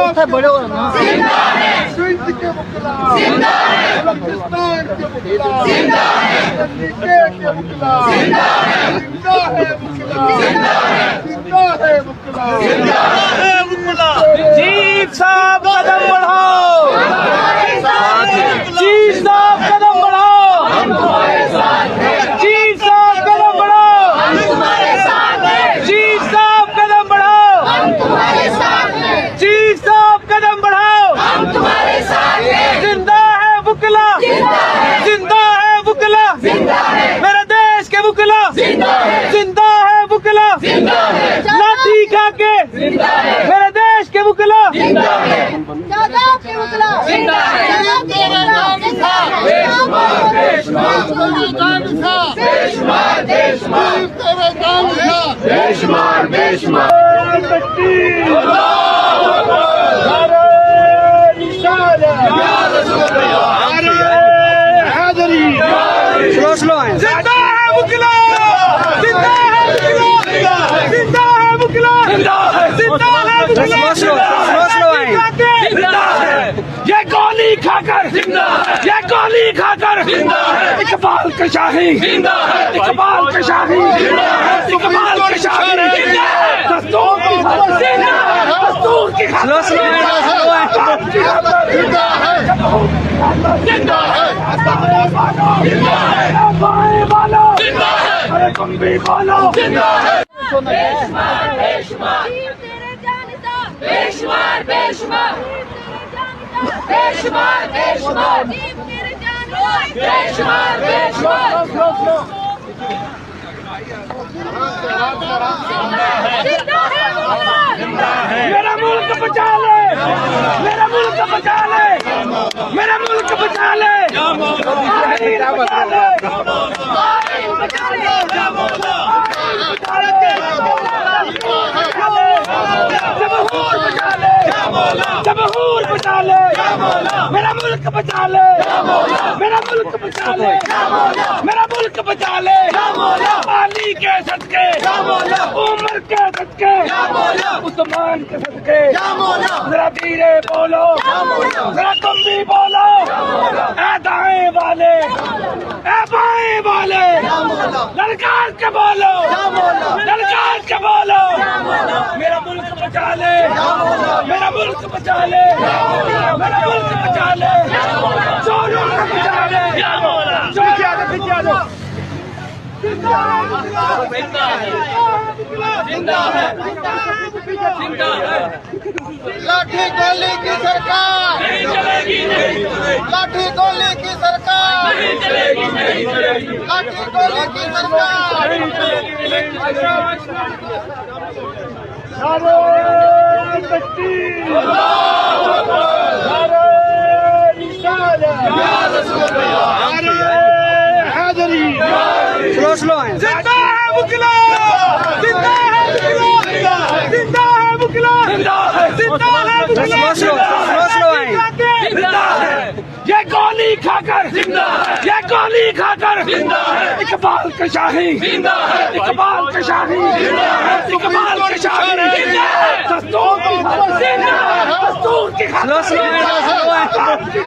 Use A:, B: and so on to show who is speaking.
A: ਉੱਥੇ ਬੜੇ ਹੋ ਨਾ
B: सिंध के मुकला बलूचिस्तान के मुकला के मुकला जिंदा है मुकला
A: चीफ साहब कदम बढ़ाओ, चीफ साहब कदम बढ़ाओ, चीफ साहब कदम बढ़ाओ, चीफ साहब कदम बढ़ाओ, चीफ साहब कदम बढ़ाओ। जिंदा है बुकला, जिंदा है बुकला, मेरे देश के बुकला, जिंदा है बुकला, लाठी खा के मेरे देश के बुकला, जिंदा है बुकला, जिंदा है बुकला, जिंदा है बुकला, जिंदा है बुकला, ये गोली खाकर, ये गोली खाकर इकबाल का शाही, इकबाल का शाही, इकबाल का शाही, दस्तूर की अरे तुम भी बोलो
C: बेशुमार बेशुमार बेशुमार बेशुमार बेशुमार बेशुमार बेशुमार
A: मेरा मुल्क बचा ले, मेरा मुल्क बचा ले, मेरा मुल्क बचा ले, जमहूर बचा ले, मेरा मुल्क बचा ले, मेरा मुल्क बचा ले, मेरा मुल्क बचा ले, पानी के सदके, उम्र के सदके, उस्मान के सदके, जरा धीरे बोलो, जरा तुम भी बोलो, ऐ दाएं वाले, ऐ बाएं वाले, ललकार के बोलो, ललकार के बोलो, मेरा मुल्क बचा ले, मेरा मुल्क बचा ले, मेरा मुल्क बचा ले, सोनू को बचा ले, जिंदा है, जिंदा है,
B: लाठी गोली की सरकार
A: नहीं चलेगी, नहीं चलेगी,
B: लाठी गोली की सरकार
A: नहीं चलेगी, नहीं चलेगी,
B: लाठी गोली की सरकार
A: नहीं चलेगी, नहीं चलेगी। जिंदा है बुकला, जिंदा है बुकला, जिंदा है बुकला, जिंदा है बुकला, जिंदा है, ये गोली खाकर, ये गोली खाकर इकबाल का शाही, इकबाल का शाही, इकबाल का शाही, दस्तूर की